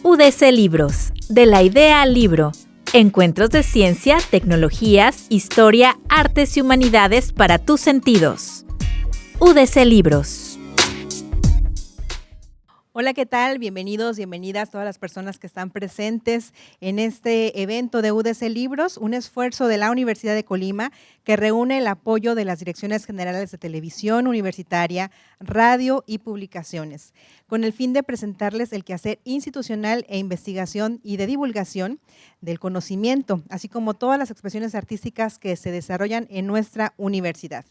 UDC Libros, de la idea al libro. Encuentros de ciencia, tecnologías, historia, artes y humanidades para tus sentidos. UDC Libros. Hola, ¿qué tal? Bienvenidos, bienvenidas todas las personas que están presentes en este evento de UDC Libros, un esfuerzo de la Universidad de Colima que reúne el apoyo de las Direcciones Generales de Televisión Universitaria, Radio y Publicaciones, con el fin de presentarles el quehacer institucional e investigación y de divulgación del conocimiento, así como todas las expresiones artísticas que se desarrollan en nuestra universidad.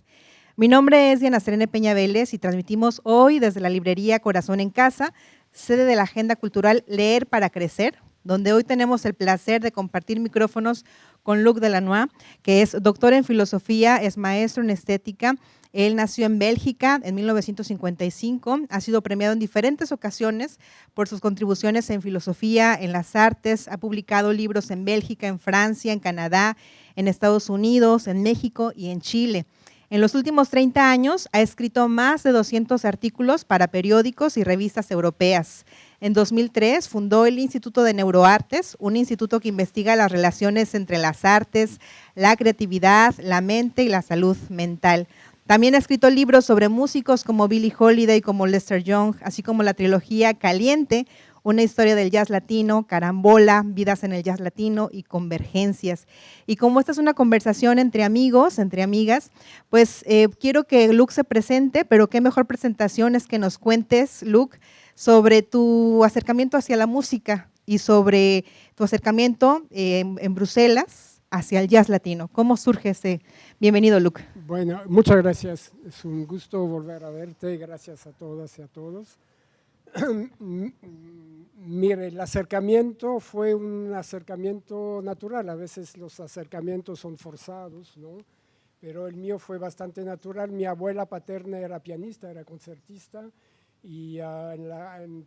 Mi nombre es Diana Serene Peña Vélez y transmitimos hoy desde la librería Corazón en Casa, sede de la Agenda Cultural Leer para Crecer, donde hoy tenemos el placer de compartir micrófonos con Luc Delannoy, que es doctor en filosofía, es maestro en estética. Él nació en Bélgica en 1955, ha sido premiado en diferentes ocasiones por sus contribuciones en filosofía, en las artes, ha publicado libros en Bélgica, en Francia, en Canadá, en Estados Unidos, en México y en Chile. En los últimos 30 años ha escrito más de 200 artículos para periódicos y revistas europeas. En 2003 fundó el Instituto de Neuroartes, un instituto que investiga las relaciones entre las artes, la creatividad, la mente y la salud mental. También ha escrito libros sobre músicos como Billie Holiday, como Lester Young, así como la trilogía Caliente, una historia del jazz latino, Carambola, Vidas en el jazz latino y Convergencias. Y como esta es una conversación entre amigos, entre amigas, pues quiero que Luc se presente, pero qué mejor presentación es que nos cuentes, Luc, sobre tu acercamiento hacia la música y sobre tu acercamiento en Bruselas hacia el jazz latino. ¿Cómo surge ese? Bienvenido, Luc. Bueno, muchas gracias. Es un gusto volver a verte. Gracias a todas y a todos. Mire, el acercamiento fue un acercamiento natural. A veces los acercamientos son forzados, ¿no? Pero el mío fue bastante natural. Mi abuela paterna era pianista, era concertista, y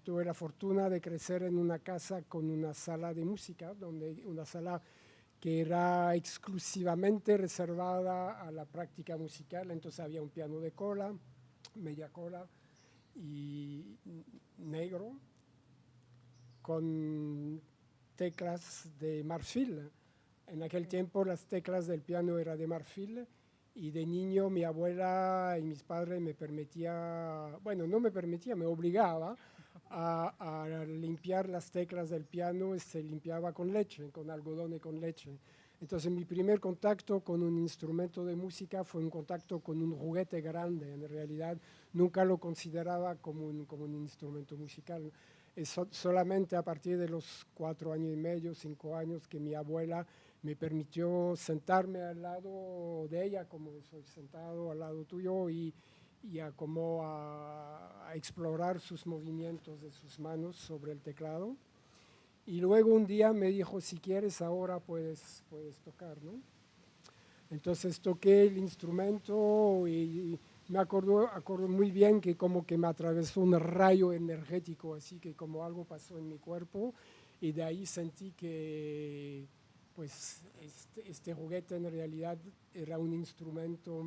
tuve la fortuna de crecer en una casa con una sala de música, una sala que era exclusivamente reservada a la práctica musical. Entonces había un piano de cola, media cola y negro, con teclas de marfil. En aquel tiempo las teclas del piano eran de marfil, y de niño mi abuela y mis padres me obligaba a limpiar las teclas del piano, y se limpiaba con leche, con algodón y con leche. Entonces mi primer contacto con un instrumento de música fue un contacto con un juguete grande. En realidad nunca lo consideraba como un instrumento musical. Es solamente a partir de los 4 años y medio, 5 años, que mi abuela me permitió sentarme al lado de ella, como soy sentado al lado tuyo, y a explorar sus movimientos de sus manos sobre el teclado. Y luego un día me dijo, si quieres ahora puedes tocar, ¿no? Entonces toqué el instrumento y me acuerdo muy bien que como que me atravesó un rayo energético, así que como algo pasó en mi cuerpo, y de ahí sentí que pues este juguete en realidad era un instrumento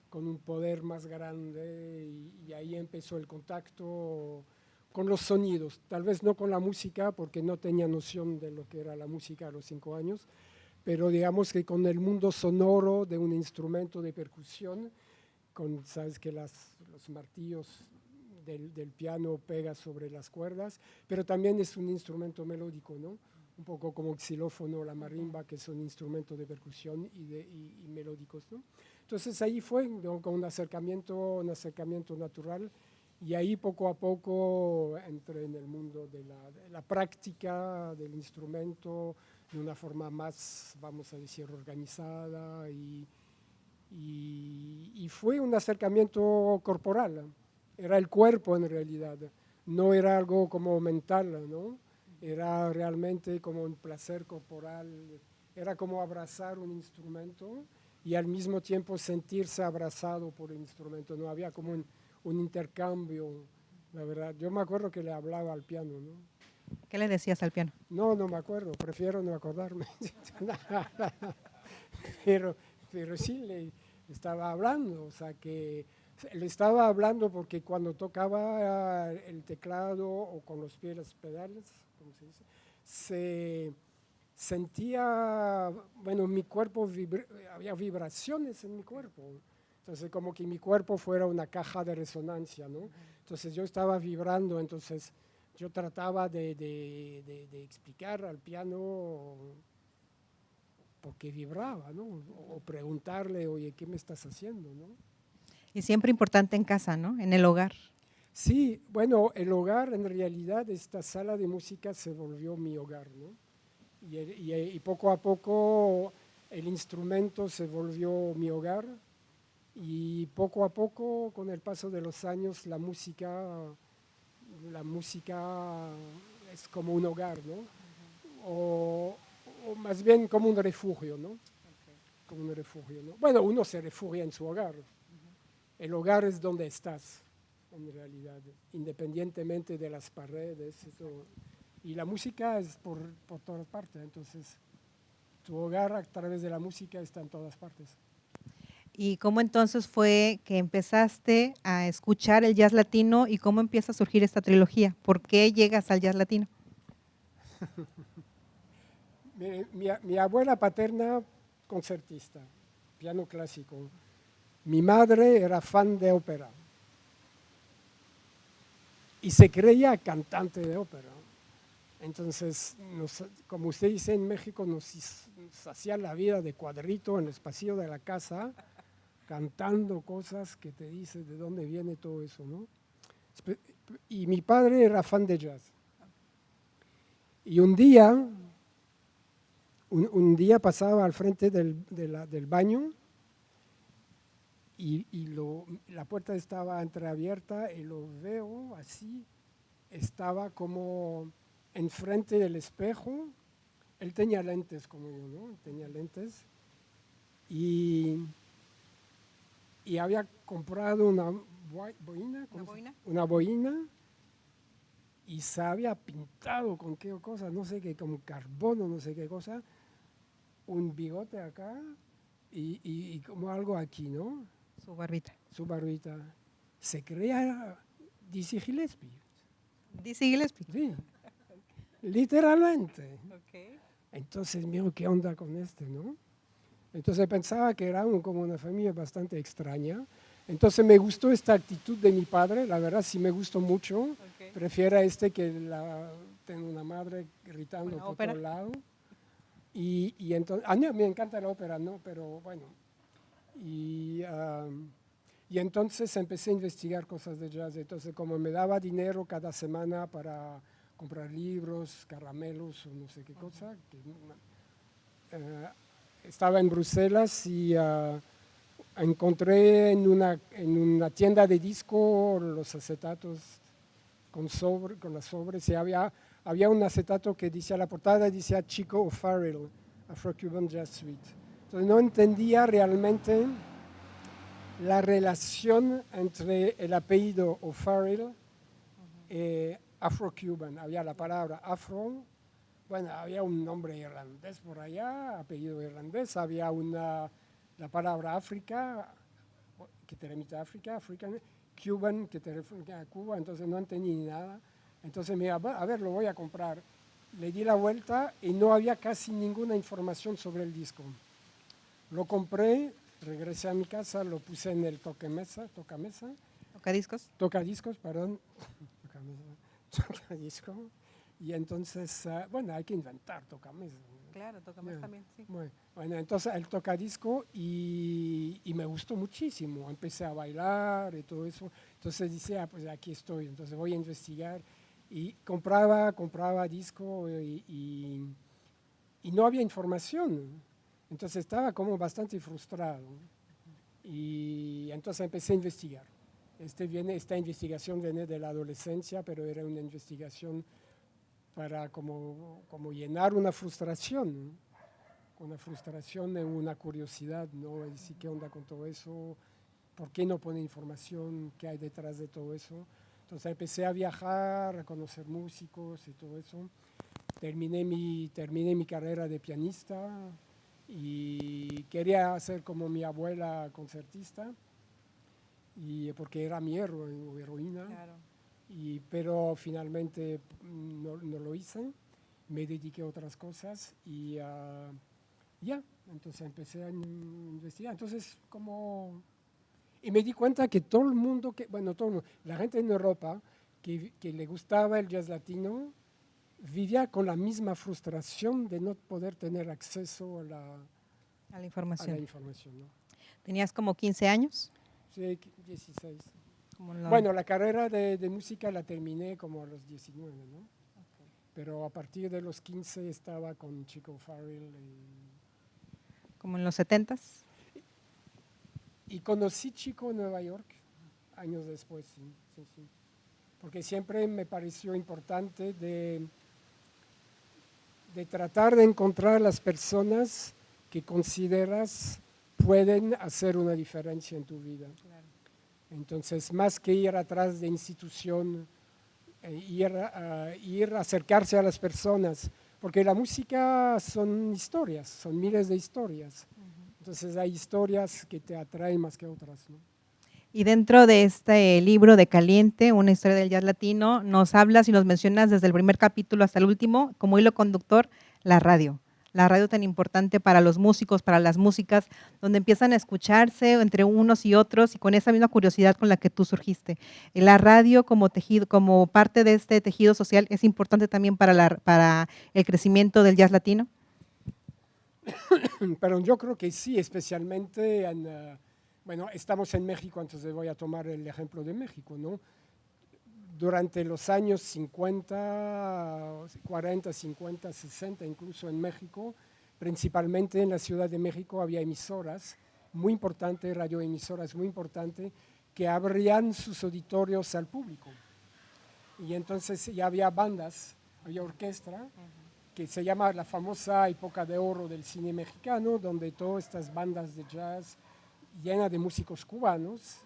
con un poder más grande, y ahí empezó el contacto con los sonidos, tal vez no con la música, porque no tenía noción de lo que era la música a los 5 años, pero digamos que con el mundo sonoro de un instrumento de percusión, sabes que los martillos del piano pegan sobre las cuerdas, pero también es un instrumento melódico, ¿no? Un poco como el xilófono o la marimba, que son instrumentos de percusión y melódicos, ¿no? Entonces ahí fue, ¿no?, con un acercamiento natural. Y ahí poco a poco entré en el mundo de la práctica del instrumento de una forma más, vamos a decir, organizada, y fue un acercamiento corporal. Era el cuerpo en realidad, no era algo como mental, ¿no? Era realmente como un placer corporal, era como abrazar un instrumento y al mismo tiempo sentirse abrazado por el instrumento. No había como un intercambio, la verdad. Yo me acuerdo que le hablaba al piano, ¿no? ¿Qué le decías al piano? No me acuerdo, prefiero no acordarme. pero sí le estaba hablando, o sea que Le estaba hablando porque cuando tocaba el teclado o con los pies los pedales, ¿cómo se dice? Se sentía, bueno, mi cuerpo, había vibraciones en mi cuerpo. Entonces, como que mi cuerpo fuera una caja de resonancia, ¿no? Entonces, yo estaba vibrando, entonces yo trataba de explicar al piano por qué vibraba, ¿no? O preguntarle, oye, ¿qué me estás haciendo, no? Y siempre importante en casa, ¿no? En el hogar. Sí, bueno, el hogar, en realidad, esta sala de música se volvió mi hogar, ¿no? Y poco a poco el instrumento se volvió mi hogar y poco a poco, con el paso de los años, la música es como un hogar, ¿no? O más bien como un refugio, ¿no? Como un refugio, ¿no? Bueno, uno se refugia en su hogar. El hogar es donde estás, en realidad, independientemente de las paredes y todo. Y la música es por todas partes, entonces tu hogar a través de la música está en todas partes. ¿Y cómo entonces fue que empezaste a escuchar el jazz latino y cómo empieza a surgir esta trilogía? ¿Por qué llegas al jazz latino? Mi abuela paterna, concertista, piano clásico. Mi madre era fan de ópera y se creía cantante de ópera. Entonces, como usted dice en México, nos hacía la vida de cuadrito en el pasillo de la casa, cantando cosas que te dicen de dónde viene todo eso, ¿no? Y mi padre era fan de jazz. Y un día pasaba al frente del baño y la puerta estaba entreabierta y lo veo así, estaba como enfrente del espejo. Él tenía lentes como yo, ¿no? Tenía lentes y había comprado una boina, una boina y se había pintado con qué cosa, no sé qué, con carbono, no sé qué cosa, un bigote acá y como algo aquí, ¿no? Su barbita. Su barbita. Se creía Dizzy Gillespie. Dizzy Gillespie. Sí, literalmente. Okay. Entonces, miro qué onda con este, ¿no? Entonces pensaba que era como una familia bastante extraña. Entonces me gustó esta actitud de mi padre, la verdad sí me gustó mucho. Okay. Prefiero a este que tengo una madre gritando por ópera. todo lado. Y entonces, a mí me encanta la ópera, ¿no? Pero bueno. Y entonces empecé a investigar cosas de jazz. Entonces, como me daba dinero cada semana para comprar libros, caramelos o no sé qué cosa, estaba en Bruselas y encontré en una tienda de disco los acetatos con las sobres y había un acetato que decía, la portada decía Chico O'Farrill, Afro-Cuban Jazz Suite. Entonces no entendía realmente la relación entre el apellido O'Farrill y Afro-Cuban. Había la palabra afro, bueno, había un nombre irlandés por allá, apellido irlandés, había la palabra África, que te remite a África, African, Cuban, que te refiere a Cuba, entonces no entendí ni nada. Entonces me iba, a ver, lo voy a comprar. Le di la vuelta y no había casi ninguna información sobre el disco. Lo compré, regresé a mi casa, lo puse en el tocadiscos, perdón, tocadiscos. Y entonces, bueno, hay que inventar tocamesas. Claro, tocamesas también, sí. Bueno, entonces el tocadisco y me gustó muchísimo. Empecé a bailar y todo eso. Entonces dice, pues aquí estoy, entonces voy a investigar. Y compraba disco y no había información. Entonces estaba como bastante frustrado. Y entonces empecé a investigar. Esta investigación viene de la adolescencia, pero era una investigación para como llenar una frustración y una curiosidad, ¿no? Es decir, ¿qué onda con todo eso? ¿Por qué no pone información? ¿Qué hay detrás de todo eso? Entonces empecé a viajar, a conocer músicos y todo eso. Terminé mi carrera de pianista y quería ser como mi abuela concertista. y porque era mi héroe o heroína, Claro. pero finalmente no lo hice, me dediqué a otras cosas y ya, entonces empecé a investigar. Entonces, y me di cuenta que todo el mundo, la gente en Europa que le gustaba el jazz latino, vivía con la misma frustración de no poder tener acceso a la A la información. ¿no? ¿Tenías como 15 años? Sí, 16. Como en la- Bueno, la carrera de música la terminé como a los 19, ¿no? Ok. Pero a partir de los 15 estaba con Chico Farrell Como en los 70s. y conocí Chico en Nueva York años después, sí. Porque siempre me pareció importante de tratar de encontrar las personas que consideras pueden hacer una diferencia en tu vida. Claro. Entonces, más que ir atrás de institución, ir a acercarse a las personas, porque la música son historias, son miles de historias. Entonces hay historias que te atraen más que otras, ¿no? Y dentro de este libro de Caliente, una historia del jazz latino, nos hablas y nos mencionas desde el primer capítulo hasta el último, como hilo conductor, la radio. La radio tan importante para los músicos, para las músicas, donde empiezan a escucharse entre unos y otros y con esa misma curiosidad con la que tú surgiste. La radio como tejido, como parte de este tejido social, es importante también para el crecimiento del jazz latino. Pero yo creo que sí, especialmente estamos en México, entonces voy a tomar el ejemplo de México, ¿no? Durante los años 50, 40, 50, 60, incluso en México, principalmente en la Ciudad de México, había emisoras muy importantes, radioemisoras muy importantes, que abrían sus auditorios al público. Y entonces ya había bandas, había orquesta, que se llama la famosa época de oro del cine mexicano, donde todas estas bandas de jazz llenas de músicos cubanos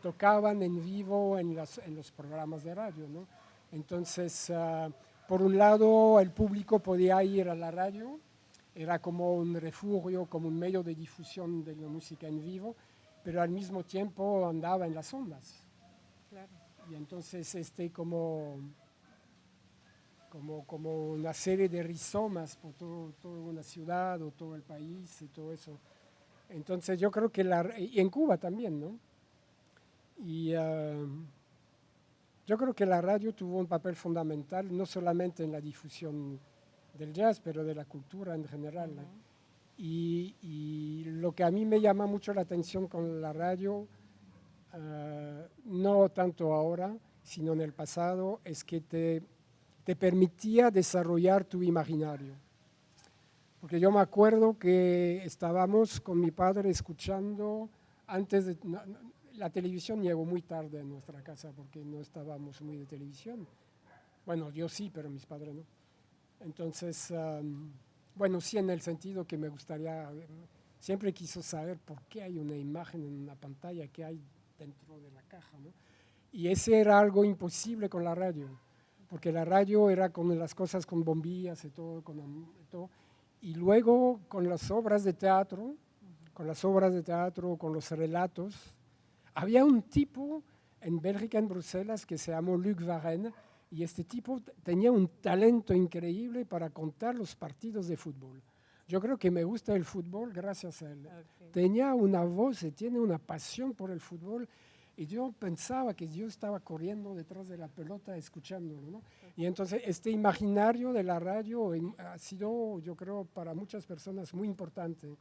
tocaban en vivo en los programas de radio, ¿no? Entonces, por un lado, el público podía ir a la radio, era como un refugio, como un medio de difusión de la música en vivo, pero al mismo tiempo andaba en las ondas. Claro. Y entonces como una serie de rizomas por toda una ciudad o todo el país y todo eso. Entonces yo creo que y en Cuba también, ¿no? Y yo creo que la radio tuvo un papel fundamental, no solamente en la difusión del jazz, pero de la cultura en general. ¿no? Y lo que a mí me llama mucho la atención con la radio, no tanto ahora, sino en el pasado, es que te permitía desarrollar tu imaginario. Porque yo me acuerdo que estábamos con mi padre escuchando, la televisión llegó muy tarde en nuestra casa porque no estábamos muy de televisión. Bueno, yo sí, pero mis padres no. Entonces, sí en el sentido que me gustaría, siempre quiso saber por qué hay una imagen en una pantalla, qué hay dentro de la caja, ¿no? Y ese era algo imposible con la radio, porque la radio era con las cosas con bombillas y todo, y luego con las obras de teatro, con los relatos. Había un tipo en Bélgica, en Bruselas, que se llamó Luc Varenne, y este tipo tenía un talento increíble para contar los partidos de fútbol. Yo creo que me gusta el fútbol gracias a él. Okay. Tenía una voz y tiene una pasión por el fútbol, y yo pensaba que yo estaba corriendo detrás de la pelota escuchándolo, ¿no? Y entonces este imaginario de la radio ha sido, yo creo, para muchas personas muy importante.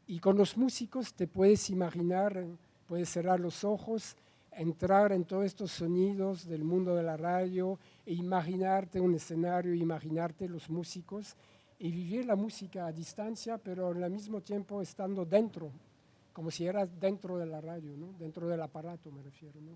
Y con los músicos te puedes imaginar, puedes cerrar los ojos, entrar en todos estos sonidos del mundo de la radio e imaginarte un escenario, imaginarte los músicos y vivir la música a distancia, pero al mismo tiempo estando dentro, como si eras dentro de la radio, ¿no? Dentro del aparato me refiero, ¿no?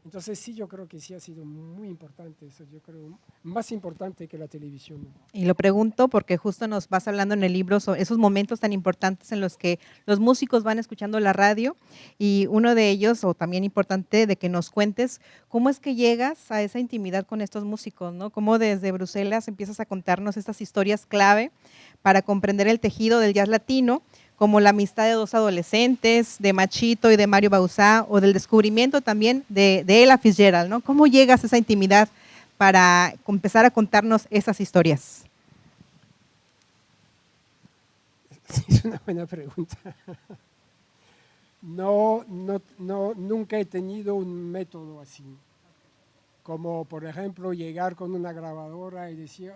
Entonces sí, yo creo que sí ha sido muy importante eso, yo creo más importante que la televisión, ¿no? Y lo pregunto porque justo nos vas hablando en el libro sobre esos momentos tan importantes en los que los músicos van escuchando la radio, y uno de ellos, o también importante, de que nos cuentes cómo es que llegas a esa intimidad con estos músicos, ¿no? Cómo desde Bruselas empiezas a contarnos estas historias clave para comprender el tejido del jazz latino, como la amistad de dos adolescentes, de Machito y de Mario Bauzá, o del descubrimiento también de Ella Fitzgerald, ¿no? ¿Cómo llegas a esa intimidad para empezar a contarnos esas historias? Es una buena pregunta. Nunca he tenido un método así. Como, por ejemplo, llegar con una grabadora y decir,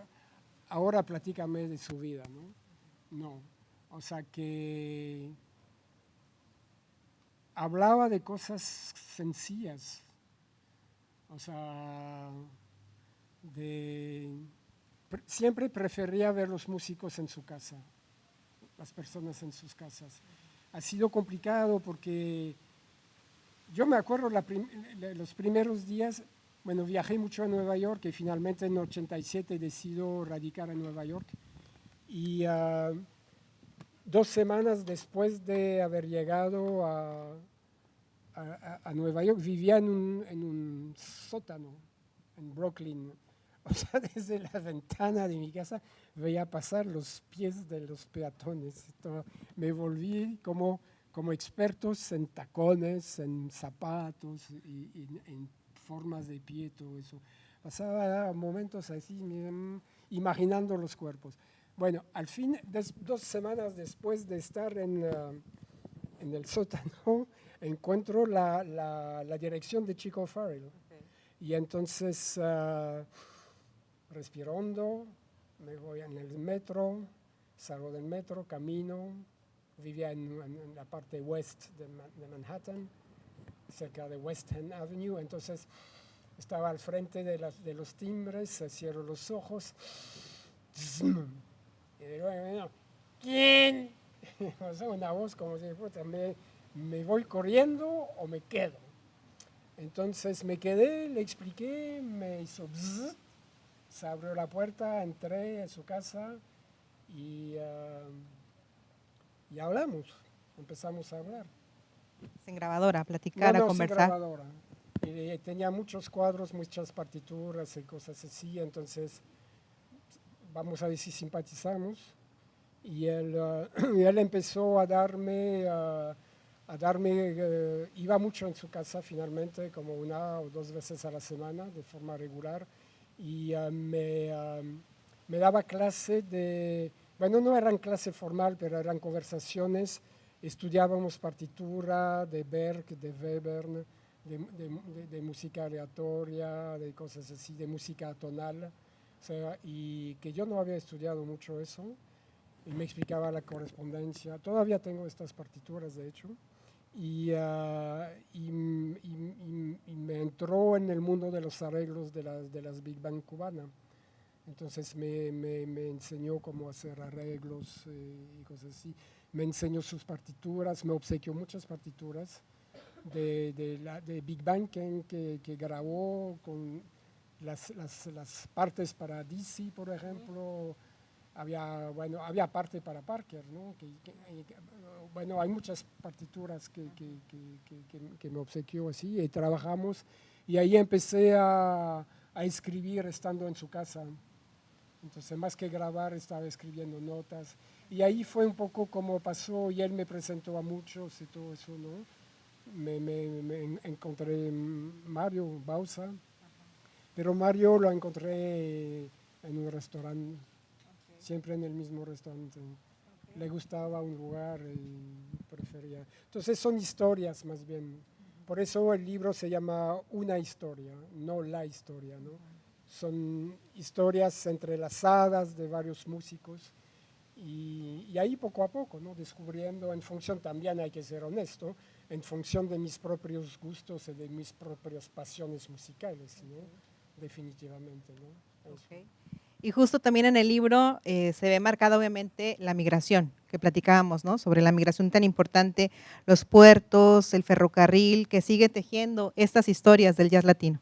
ahora platícame de su vida, ¿no? No. O sea que hablaba de cosas sencillas. O sea, siempre prefería ver los músicos en su casa, las personas en sus casas. Ha sido complicado porque yo me acuerdo los primeros días, bueno, viajé mucho a Nueva York y finalmente en 87 decido radicar en Nueva York. Y 2 semanas después de haber llegado a Nueva York, vivía en un sótano en Brooklyn. O sea, desde la ventana de mi casa veía pasar los pies de los peatones. Me volví como expertos en tacones, en zapatos y en formas de pie, todo eso. Pasaba momentos así, imaginando los cuerpos. Bueno, al fin, 2 semanas después de estar en el sótano, encuentro la dirección de Chico Farrell. Okay. Y entonces, respiro hondo, me voy en el metro, salgo del metro, camino, vivía en la parte west de Manhattan, cerca de West End Avenue, entonces estaba al frente de los timbres, cierro los ojos, y digo, bueno, ¿quién? O sea, una voz como si me voy corriendo o me quedo. Entonces me quedé, le expliqué, me hizo bzzz, se abrió la puerta, entré a su casa y hablamos, empezamos a hablar. Sin grabadora, a platicar, a conversar. Sin grabadora. Y tenía muchos cuadros, muchas partituras y cosas así, entonces vamos a ver si simpatizamos. Y él empezó a darme, iba mucho en su casa finalmente, como 1 o 2 veces a la semana, de forma regular, y me daba clase bueno, no eran clase formal, pero eran conversaciones, estudiábamos partitura de Berg, de Webern, de música aleatoria, de cosas así, de música atonal, o sea, y que yo no había estudiado mucho eso. Y me explicaba la correspondencia. Todavía tengo estas partituras, de hecho, y me entró en el mundo de los arreglos de las Big Band cubana. Entonces me enseñó cómo hacer arreglos y cosas así. Me enseñó sus partituras, me obsequió muchas partituras de Big Band que grabó con las partes para Dizzy, por ejemplo. Había parte para Parker, ¿no? Bueno, hay muchas partituras que me obsequió así y trabajamos. Y ahí empecé a escribir estando en su casa. Entonces, más que grabar, estaba escribiendo notas. Y ahí fue un poco como pasó, y él me presentó a muchos y todo eso, ¿no? Me encontré Mario Bauzá, pero Mario lo encontré en un restaurante, siempre en el mismo restaurante. Le gustaba un lugar y prefería. Entonces son historias más bien. Por eso el libro se llama Una historia, no la historia, ¿no? Son historias entrelazadas de varios músicos y ahí poco a poco, ¿no? Descubriendo en función, también hay que ser honesto, en función de mis propios gustos y de mis propias pasiones musicales, ¿no? Definitivamente, ¿no? Okay. Y justo también en el libro se ve marcada obviamente la migración, que platicábamos, ¿no? Sobre la migración tan importante, los puertos, el ferrocarril, que sigue tejiendo estas historias del jazz latino.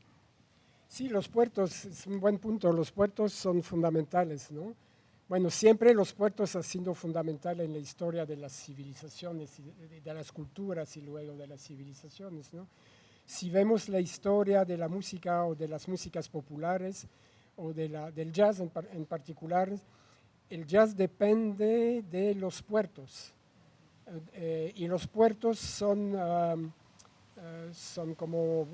Sí, los puertos, es un buen punto, los puertos son fundamentales, ¿no? Bueno, siempre los puertos han sido fundamentales en la historia de las civilizaciones, de las culturas y luego de las civilizaciones, ¿no? Si vemos la historia de la música o de las músicas populares o del jazz en particular, el jazz depende de los puertos. Y los puertos son como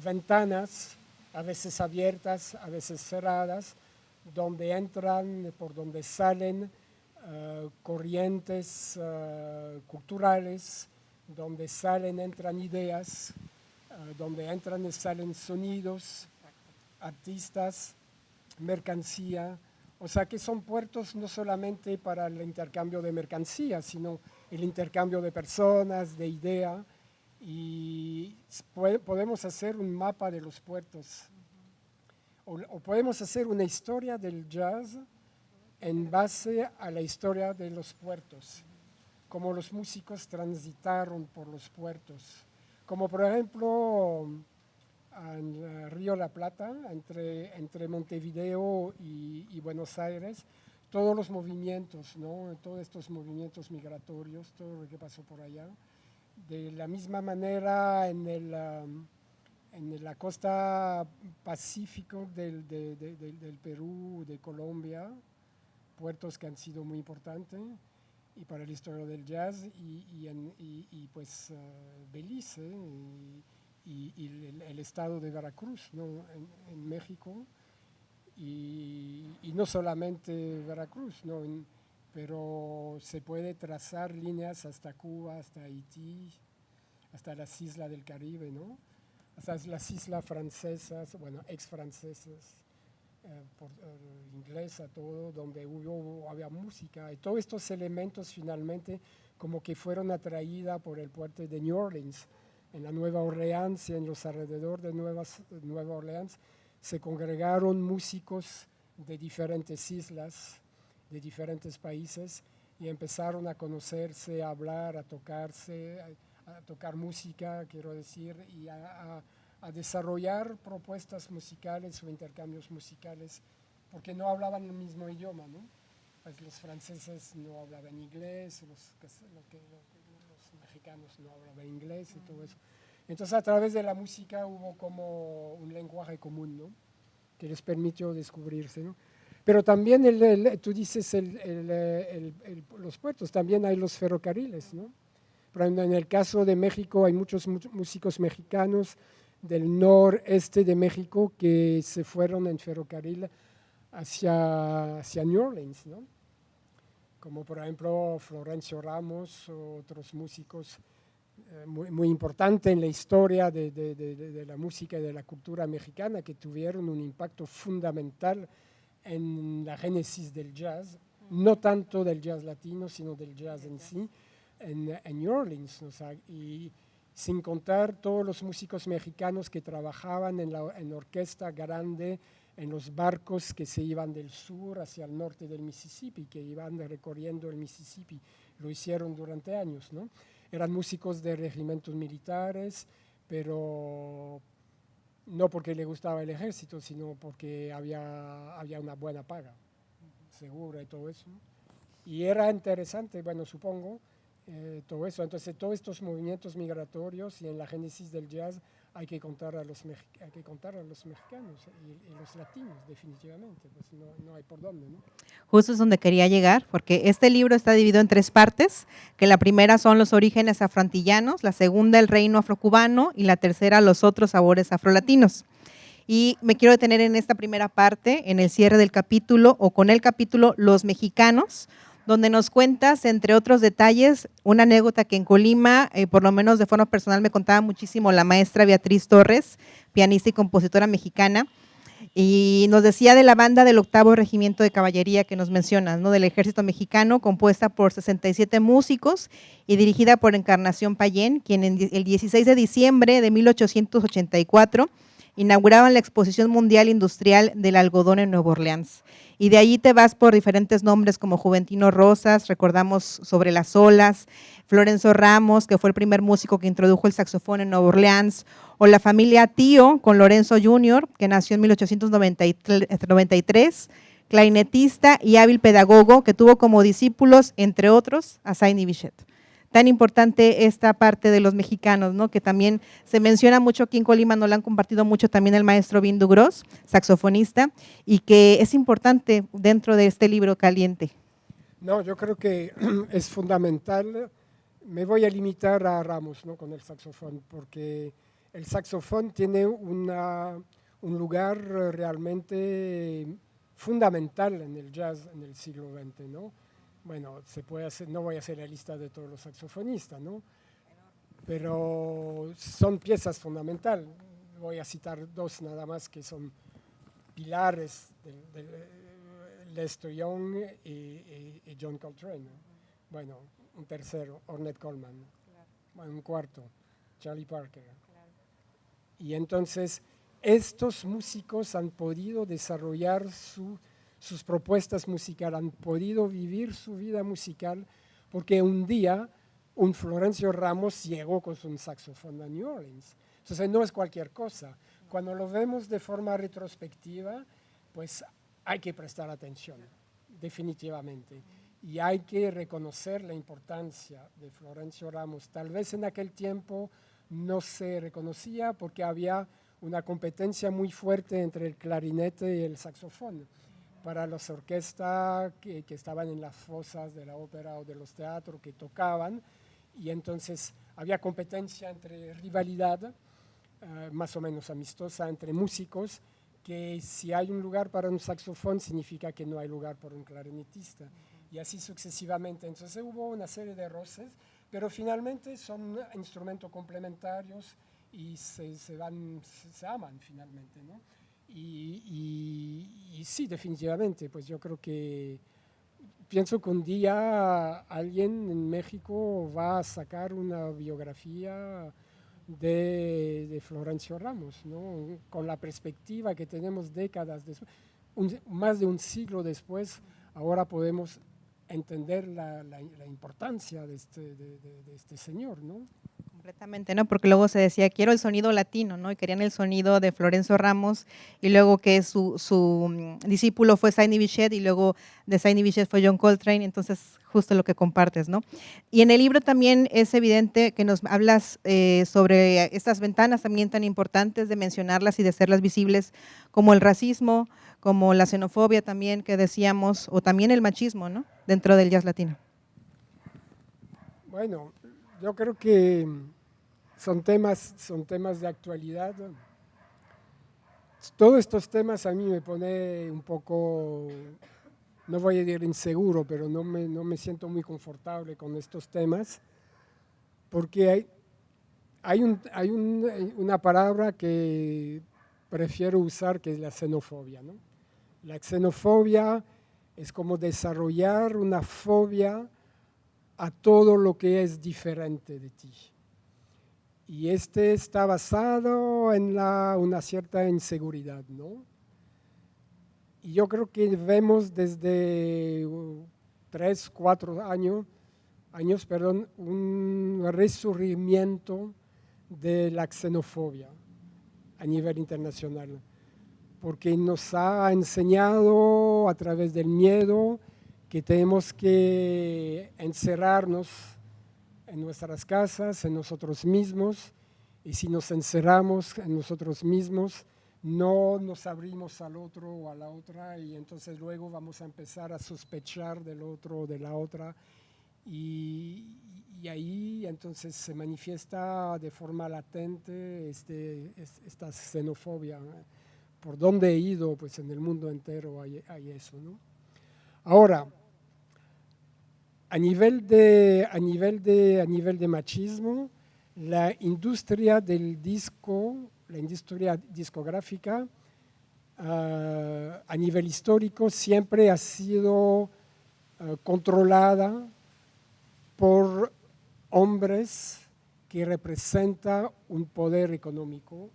ventanas, a veces abiertas, a veces cerradas, donde entran, por donde salen corrientes culturales, donde entran ideas, donde entran y salen sonidos, artistas, mercancía. O sea que son puertos no solamente para el intercambio de mercancía, sino el intercambio de personas, de ideas. Y podemos hacer un mapa de los puertos. O podemos hacer una historia del jazz en base a la historia de los puertos, como los músicos transitaron por los puertos. Como por ejemplo en Río La Plata, entre Montevideo y Buenos Aires, todos los movimientos, ¿no? Todos estos movimientos migratorios, todo lo que pasó por allá. De la misma manera en la costa pacífico del Perú, de Colombia, puertos que han sido muy importantes y para la historia del jazz, y pues Belice y el estado de Veracruz, ¿no? en México, y no solamente Veracruz, ¿no? Pero se puede trazar líneas hasta Cuba, hasta Haití, hasta las islas del Caribe, ¿no? Hasta las islas francesas, bueno, ex-francesas, inglesa, todo, donde había música, y todos estos elementos finalmente como que fueron atraídos por el puerto de New Orleans. En la Nueva Orleans y en los alrededores de Nueva Orleans se congregaron músicos de diferentes islas, de diferentes países, y empezaron a conocerse, a hablar, a tocarse, a tocar música, quiero decir, y a desarrollar propuestas musicales o intercambios musicales, porque no hablaban el mismo idioma, ¿no? Pues los franceses no hablaban inglés, los mexicanos no hablaban inglés y todo eso. Entonces a través de la música hubo como un lenguaje común, ¿no? Que les permitió descubrirse, ¿no? Pero también tú dices los puertos, también hay los ferrocarriles, ¿no? Pero en el caso de México hay muchos músicos mexicanos del noreste de México que se fueron en ferrocarril hacia New Orleans, ¿no? Como por ejemplo Florencio Ramos o otros músicos muy importantes en la historia de la música y de la cultura mexicana, que tuvieron un impacto fundamental en la génesis del jazz, no tanto del jazz latino, sino del jazz en sí, en New Orleans, ¿no? O sea, y sin contar todos los músicos mexicanos que trabajaban en la orquesta grande, en los barcos que se iban del sur hacia el norte del Mississippi, que iban recorriendo el Mississippi, lo hicieron durante años, ¿no? Eran músicos de regimientos militares, pero no porque le gustaba el ejército, sino porque había una buena paga, segura y todo eso, ¿no? Y era interesante, bueno, supongo, todo eso. Entonces, todos estos movimientos migratorios y en la génesis del jazz hay que contar a los mexicanos y los latinos, definitivamente. Pues no hay por dónde, ¿no? Justo es donde quería llegar, porque este libro está dividido en 3 partes, que la primera son los orígenes afroantillanos, la segunda el reino afrocubano y la tercera los otros sabores afrolatinos. Y me quiero detener en esta primera parte, en el cierre del capítulo o con el capítulo Los Mexicanos, donde nos cuentas, entre otros detalles, una anécdota que en Colima, por lo menos de forma personal, me contaba muchísimo la maestra Beatriz Torres, pianista y compositora mexicana, y nos decía de la banda del 8º Regimiento de Caballería que nos mencionas, ¿no? Del Ejército Mexicano, compuesta por 67 músicos y dirigida por Encarnación Payén, quien el 16 de diciembre de 1884 inauguraban la Exposición Mundial Industrial del Algodón en Nueva Orleans. Y de allí te vas por diferentes nombres como Juventino Rosas, recordamos Sobre las Olas, Florencio Ramos, que fue el primer músico que introdujo el saxofón en Nueva Orleans, o la familia Tío con Lorenzo Jr., que nació en 1893, clarinetista y hábil pedagogo, que tuvo como discípulos, entre otros, a Sidney Bechet. Tan importante esta parte de los mexicanos, ¿no? Que también se menciona mucho aquí en Colima, nos lo han compartido mucho también el maestro Bindu Gross, saxofonista, y que es importante dentro de este libro Caliente. No, yo creo que es fundamental Me voy a limitar a Ramos, ¿no? Con el saxofón, porque el saxofón tiene un lugar realmente fundamental en el jazz en el siglo XX, ¿no? Bueno, se puede hacer, no voy a hacer la lista de todos los saxofonistas, ¿no? Pero son piezas fundamentales. Voy a citar dos nada más que son pilares de Lester Young y John Coltrane, ¿no? Bueno, un tercero, Ornette Coleman, claro. Bueno, un cuarto, Charlie Parker. Claro. Y entonces estos músicos han podido desarrollar sus propuestas musicales, han podido vivir su vida musical, porque un día un Florencio Ramos llegó con un saxofón a New Orleans. Entonces no es cualquier cosa. Cuando lo vemos de forma retrospectiva, pues hay que prestar atención, definitivamente. Y hay que reconocer la importancia de Florencio Ramos. Tal vez en aquel tiempo no se reconocía porque había una competencia muy fuerte entre el clarinete y el saxofón para las orquestas que estaban en las fosas de la ópera o de los teatros que tocaban. Y entonces había competencia entre rivalidad, más o menos amistosa, entre músicos, que si hay un lugar para un saxofón significa que no hay lugar para un clarinetista. Y así sucesivamente. Entonces hubo una serie de roces, pero finalmente son instrumentos complementarios y se aman finalmente, ¿no? Y sí, definitivamente, pues yo creo que pienso que un día alguien en México va a sacar una biografía de Florencio Ramos, ¿no? Con la perspectiva que tenemos décadas después, más de un siglo después, ahora podemos entender la importancia de este señor, ¿no? Completamente, ¿no? Porque luego se decía, quiero el sonido latino, ¿no? Y querían el sonido de Florencio Ramos, y luego que su discípulo fue Sidney Bechet, y luego de Sidney Bechet fue John Coltrane, entonces justo lo que compartes, ¿no? Y en el libro también es evidente que nos hablas sobre estas ventanas también tan importantes, de mencionarlas y de hacerlas visibles, como el racismo, como la xenofobia también que decíamos, o también el machismo, ¿no? Dentro del jazz latino. Bueno, yo creo que son temas de actualidad. Todos estos temas a mí me pone un poco, no voy a decir inseguro, pero no me siento muy confortable con estos temas, porque hay una palabra que prefiero usar, que es la xenofobia, ¿no? La xenofobia es como desarrollar una fobia a todo lo que es diferente de ti. Y está basado en una cierta inseguridad, ¿no? Y yo creo que vemos desde 3, 4 años, un resurgimiento de la xenofobia a nivel internacional, porque nos ha enseñado a través del miedo que tenemos que encerrarnos en nuestras casas, en nosotros mismos, y si nos encerramos en nosotros mismos, no nos abrimos al otro o a la otra, y entonces luego vamos a empezar a sospechar del otro o de la otra, y ahí entonces se manifiesta de forma latente esta xenofobia. Por donde he ido, pues en el mundo entero hay eso, ¿no? Ahora, a nivel de machismo, la industria del disco, la industria discográfica, a nivel histórico, siempre ha sido controlada por hombres que representan un poder económico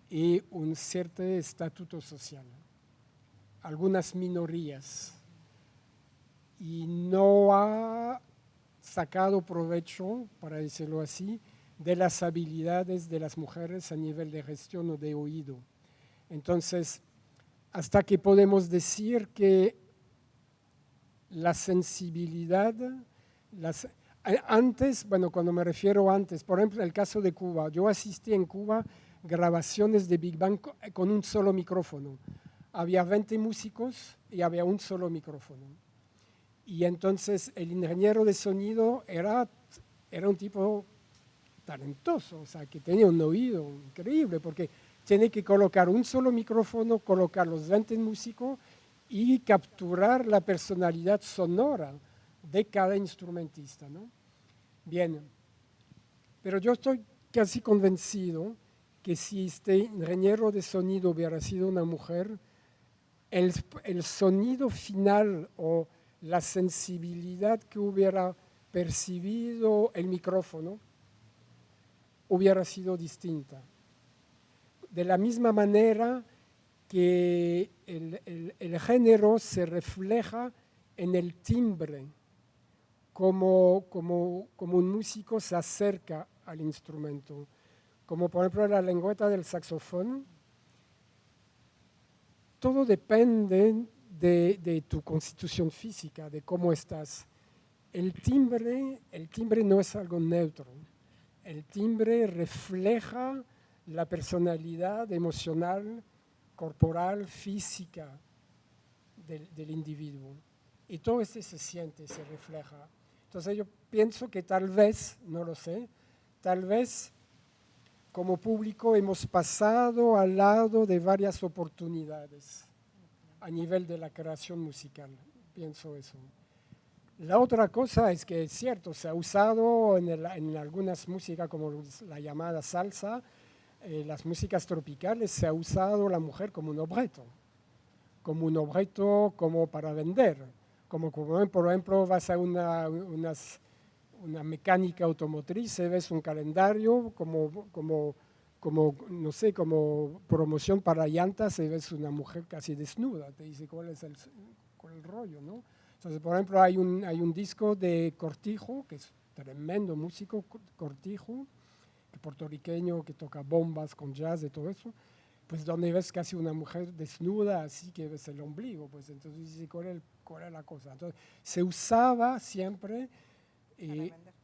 y un cierto estatuto social, algunas minorías, y no ha sacado provecho, para decirlo así, de las habilidades de las mujeres a nivel de gestión o de oído. Entonces, hasta que podemos decir que la sensibilidad, antes, bueno, cuando me refiero antes, por ejemplo, el caso de Cuba, yo asistí en Cuba grabaciones de Big Bang con un solo micrófono. Había 20 músicos y había un solo micrófono. Y entonces el ingeniero de sonido era era un tipo talentoso, o sea, que tenía un oído increíble, porque tiene que colocar un solo micrófono, colocar los 20 músicos y capturar la personalidad sonora de cada instrumentista, ¿no? Bien, pero yo estoy casi convencido que si este ingeniero de sonido hubiera sido una mujer, el sonido final o la sensibilidad que hubiera percibido el micrófono hubiera sido distinta. De la misma manera que el género se refleja en el timbre, como un músico se acerca al instrumento. Como por ejemplo la lengüeta del saxofón, todo depende de tu constitución física, de cómo estás. El timbre no es algo neutro. El timbre refleja la personalidad emocional, corporal, física del individuo. Y todo esto se siente, se refleja. Entonces yo pienso que tal vez, no lo sé, tal vez como público hemos pasado al lado de varias oportunidades a nivel de la creación musical. Pienso eso. La otra cosa es que es cierto, se ha usado en algunas músicas como la llamada salsa, las músicas tropicales, se ha usado la mujer como un objeto como para vender. Como por ejemplo vas a una mecánica automotriz, ves un calendario como no sé, como promoción para llantas, y ves una mujer casi desnuda, te dice cuál es el rollo, ¿no? Entonces, por ejemplo, hay un disco de Cortijo, que es tremendo músico, Cortijo, puertorriqueño, que toca bombas con jazz y todo eso, pues donde ves casi una mujer desnuda, así que ves el ombligo, pues entonces dice, ¿cuál es la cosa? Entonces, se usaba siempre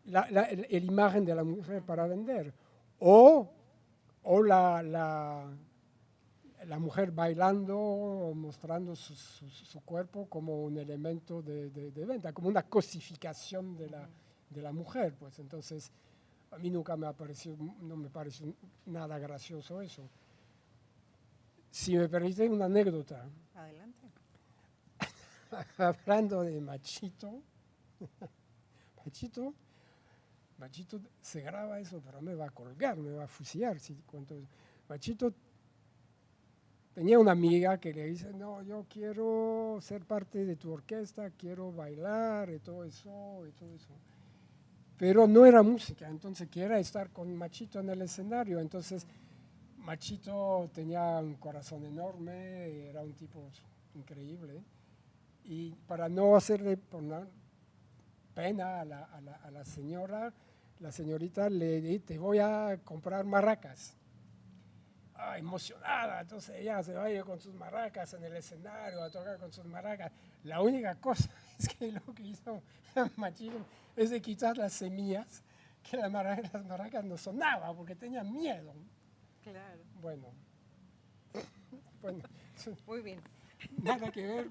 la imagen de la mujer para vender, o la mujer bailando o mostrando su cuerpo como un elemento de venta, como una cosificación de la mujer, pues entonces a mí nunca no me pareció nada gracioso eso. Si me permiten una anécdota. Adelante. Hablando de Machito, Machito se graba eso, pero me va a colgar, me va a fusilar. Machito tenía una amiga que le dice, no, yo quiero ser parte de tu orquesta, quiero bailar y todo eso. Pero no era música, entonces quería estar con Machito en el escenario. Entonces Machito tenía un corazón enorme, era un tipo increíble. Y para no hacerle pena a la señora, la señorita le dice, te voy a comprar maracas. Emocionada, entonces ella se va a ir con sus maracas en el escenario a tocar con sus maracas. La única cosa es que lo que hizo Machito es de quitar las semillas, que las maracas no sonaban porque tenían miedo. Claro. Bueno, Muy bien. Nada que ver,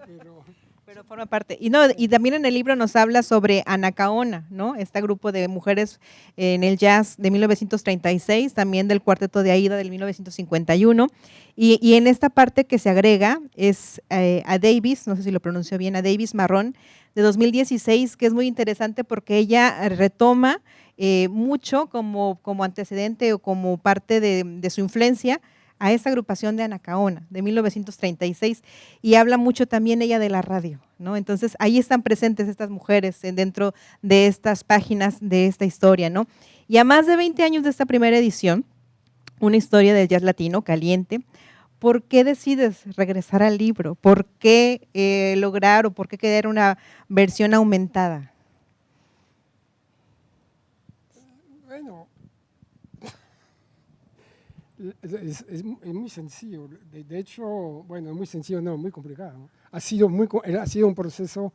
pero forma parte. Y también en el libro nos habla sobre Anacaona, ¿no? Este grupo de mujeres en el jazz de 1936, también del Cuarteto de Aida del 1951. Y en esta parte que se agrega es a Davis, no sé si lo pronuncio bien, a Davis Marrón, de 2016, que es muy interesante porque ella retoma mucho como antecedente o como parte de su influencia a esta agrupación de Anacaona de 1936, y habla mucho también ella de la radio, ¿no? Entonces ahí están presentes estas mujeres dentro de estas páginas de esta historia, ¿no? Y a más de 20 años de esta primera edición, una historia del jazz latino caliente, ¿por qué decides regresar al libro? ¿Por qué lograr o por qué querer una versión aumentada? Bueno, es muy sencillo. De hecho, bueno, muy sencillo, no, muy complicado, ¿no? Ha sido un proceso,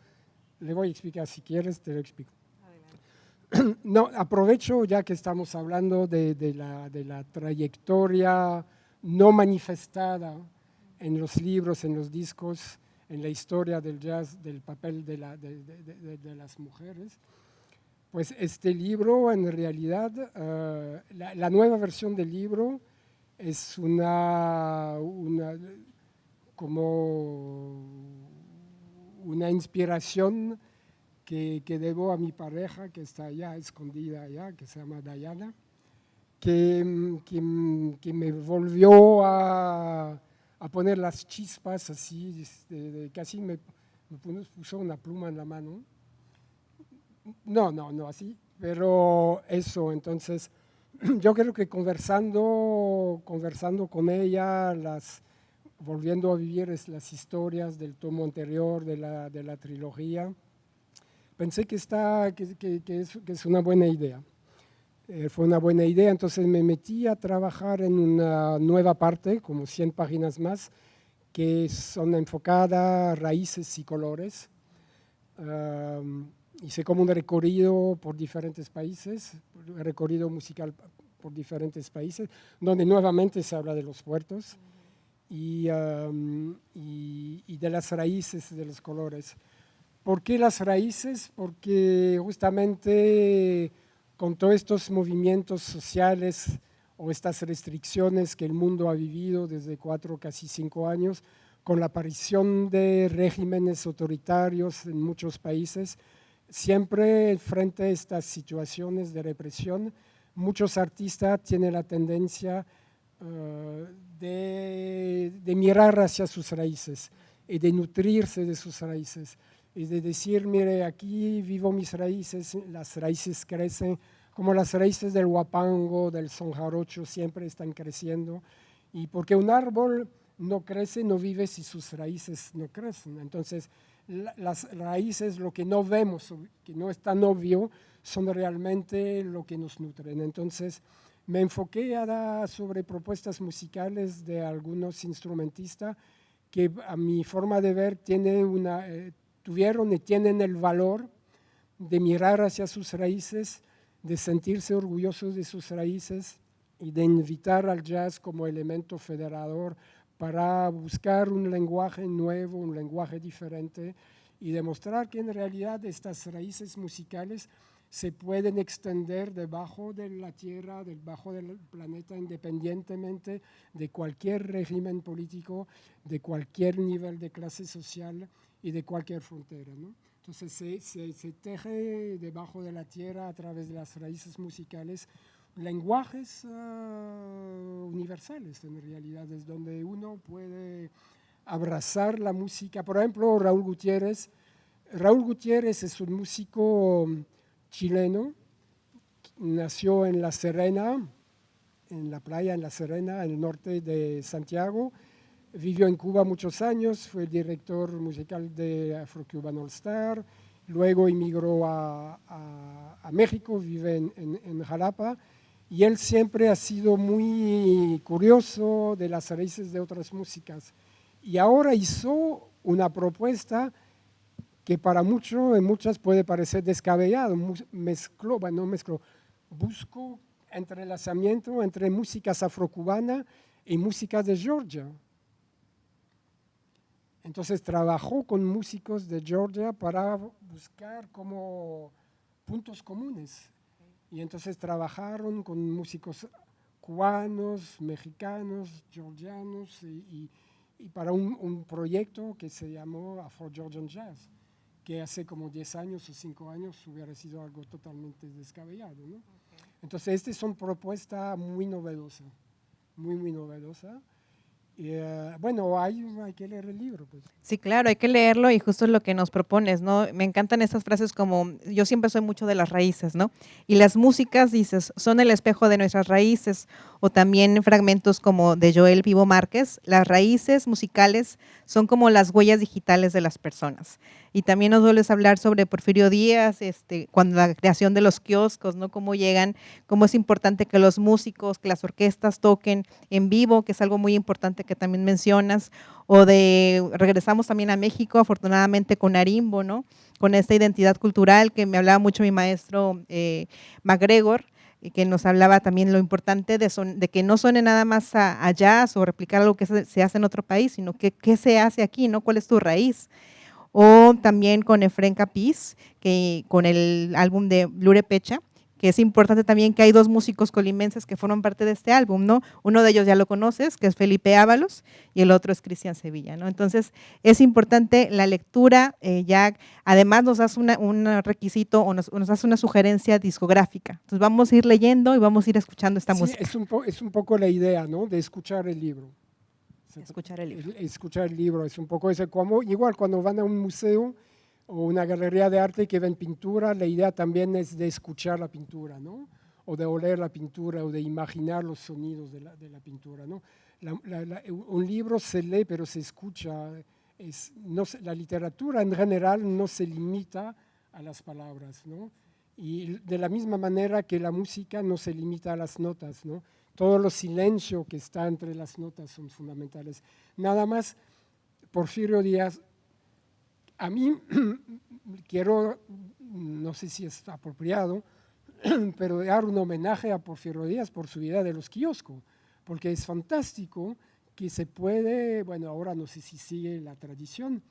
le voy a explicar, si quieres te lo explico. No, aprovecho ya que estamos hablando de la trayectoria no manifestada en los libros, en los discos, en la historia del jazz, del papel de las mujeres, Pues este libro, en realidad, la nueva versión del libro es como una inspiración que debo a mi pareja, que está allá, escondida allá, que se llama Diana, que me volvió a poner las chispas así, casi me puso una pluma en la mano. No, así, pero eso, entonces, yo creo que conversando con ella, volviendo a vivir las historias del tomo anterior de la trilogía, pensé que es una buena idea. Fue una buena idea, entonces me metí a trabajar en una nueva parte, como 100 páginas más, que son enfocadas a raíces y colores. Hice como un recorrido por diferentes países, un recorrido musical por diferentes países, donde nuevamente se habla de los puertos y de las raíces de los colores. ¿Por qué las raíces? Porque justamente con todos estos movimientos sociales o estas restricciones que el mundo ha vivido desde 4, casi 5 años, con la aparición de regímenes autoritarios en muchos países, siempre frente a estas situaciones de represión, muchos artistas tienen la tendencia de mirar hacia sus raíces y de nutrirse de sus raíces. Y de decir, mire, aquí vivo mis raíces, las raíces crecen, como las raíces del huapango, del son jarocho, siempre están creciendo. Y porque un árbol no crece, no vive si sus raíces no crecen. Entonces, las raíces, lo que no vemos, que no es tan obvio, son realmente lo que nos nutren. Entonces, me enfoqué a dar sobre propuestas musicales de algunos instrumentistas que a mi forma de ver tuvieron y tienen el valor de mirar hacia sus raíces, de sentirse orgullosos de sus raíces y de invitar al jazz como elemento federador para buscar un lenguaje nuevo, un lenguaje diferente y demostrar que en realidad estas raíces musicales se pueden extender debajo de la tierra, debajo del planeta, independientemente de cualquier régimen político, de cualquier nivel de clase social y de cualquier frontera, ¿no? Entonces se teje debajo de la tierra a través de las raíces musicales lenguajes universales, en realidad, es donde uno puede abrazar la música. Por ejemplo, Raúl Gutiérrez es un músico chileno, nació en La Serena, en la playa en La Serena, en el norte de Santiago. Vivió en Cuba muchos años, fue director musical de Afro-Cuban All Star, luego emigró a México, vive en Jalapa, y él siempre ha sido muy curioso de las raíces de otras músicas. Y ahora hizo una propuesta que para muchas puede parecer descabellado, buscó entrelazamiento entre músicas afrocubanas y músicas de Georgia. Entonces trabajó con músicos de Georgia para buscar como puntos comunes. Y entonces trabajaron con músicos cubanos, mexicanos, georgianos y para un proyecto que se llamó Afro-Georgian Jazz, que hace como 10 años o 5 años hubiera sido algo totalmente descabellado, ¿no? Okay. Entonces, estas son propuestas muy novedosas, muy novedosas. Bueno, hay que leer el libro, pues. Sí, claro, hay que leerlo y justo es lo que nos propones, ¿no? Me encantan estas frases como, yo siempre soy mucho de las raíces, ¿no? Y las músicas, dices, son el espejo de nuestras raíces, o también fragmentos como de Joel Vivo Márquez, las raíces musicales son como las huellas digitales de las personas. Y también nos vuelves a hablar sobre Porfirio Díaz, cuando la creación de los kioscos, ¿no? Cómo llegan, cómo es importante que los músicos, que las orquestas toquen en vivo, que es algo muy importante que también mencionas, regresamos también a México, afortunadamente con Arimbo, ¿no? Con esta identidad cultural que me hablaba mucho mi maestro MacGregor, y que nos hablaba también lo importante de que no suene nada más a jazz o replicar algo que se hace en otro país, sino que qué se hace aquí, ¿no? ¿Cuál es tu raíz? o también con Efrén Capiz, que con el álbum de Lure Pecha, que es importante también que hay 2 músicos colimenses que forman parte de este álbum, ¿no? Uno de ellos ya lo conoces, que es Felipe Ábalos, y el otro es Cristian Sevilla, ¿no? Entonces, es importante la lectura, ya además nos das un requisito o nos das una sugerencia discográfica. Entonces, vamos a ir leyendo y vamos a ir escuchando esta música. Es un poco la idea, ¿no? De escuchar el libro. Escuchar el libro. Escuchar el libro es un poco ese, como, igual cuando van a un museo o una galería de arte que ven pintura, la idea también es de escuchar la pintura, ¿no? O de oler la pintura o de imaginar los sonidos de la pintura, ¿no? Un libro se lee pero se escucha. La literatura en general no se limita a las palabras, ¿no? Y de la misma manera que la música no se limita a las notas, ¿no? Todo los silencio que está entre las notas son fundamentales. Nada más, Porfirio Díaz, a mí quiero, no sé si es apropiado, pero dar un homenaje a Porfirio Díaz por su idea de los kioscos, porque es fantástico que se puede, bueno, ahora no sé si sigue la tradición,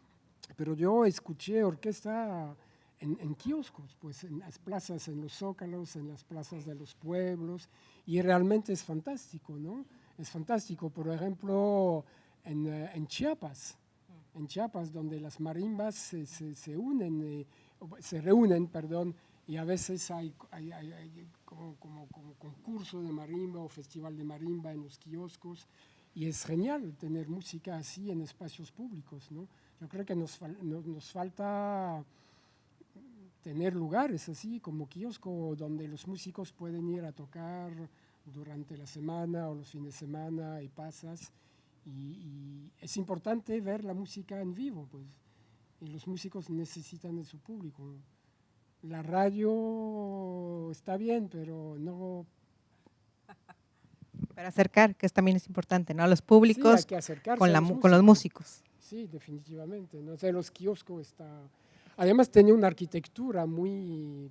pero yo escuché orquesta en kioscos, pues en las plazas, en los zócalos, en las plazas de los pueblos, y realmente es fantástico, ¿no? Es fantástico, por ejemplo, en Chiapas, donde las marimbas se reúnen, y a veces hay como concurso de marimba o festival de marimba en los kioscos, y es genial tener música así en espacios públicos, ¿no? Yo creo que nos falta tener lugares así como kiosco donde los músicos pueden ir a tocar durante la semana o los fines de semana y pasas. Y es importante ver la música en vivo, pues, y los músicos necesitan de su público. La radio está bien, pero no... Para acercar, que también es importante, ¿no? A los públicos, sí, hay que acercarse con los músicos. Sí, definitivamente, ¿no? O sea, los kioscos además tenía una arquitectura muy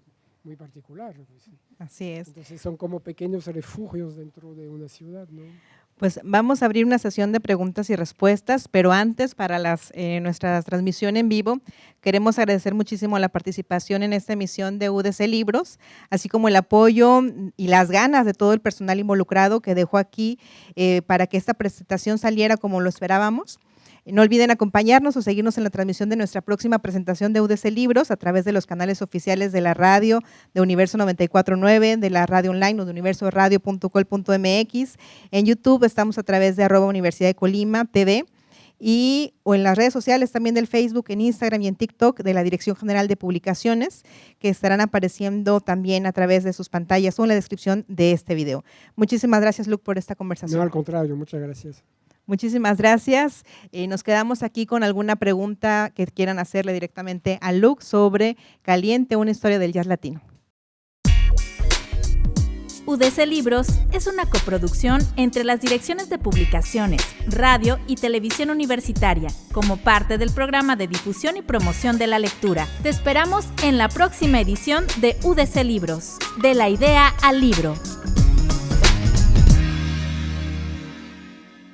particular. Pues. Así es. Entonces son como pequeños refugios dentro de una ciudad, ¿no? Pues vamos a abrir una sesión de preguntas y respuestas, pero antes, para nuestra transmisión en vivo, queremos agradecer muchísimo la participación en esta emisión de UDC Libros, así como el apoyo y las ganas de todo el personal involucrado que dejó aquí para que esta presentación saliera como lo esperábamos. No olviden acompañarnos o seguirnos en la transmisión de nuestra próxima presentación de UDC Libros a través de los canales oficiales de la radio, de Universo 94.9, de la radio online o de universoradio.col.mx. En YouTube estamos a través de @Universidad de Colima TV o en las redes sociales también del Facebook, en Instagram y en TikTok de la Dirección General de Publicaciones, que estarán apareciendo también a través de sus pantallas o en la descripción de este video. Muchísimas gracias, Luc, por esta conversación. No, al contrario, muchas gracias. Muchísimas gracias. Nos quedamos aquí con alguna pregunta que quieran hacerle directamente a Luc sobre Caliente, una historia del jazz latino. UDC Libros es una coproducción entre las direcciones de publicaciones, radio y televisión universitaria, como parte del programa de difusión y promoción de la lectura. Te esperamos en la próxima edición de UDC Libros, de la idea al libro.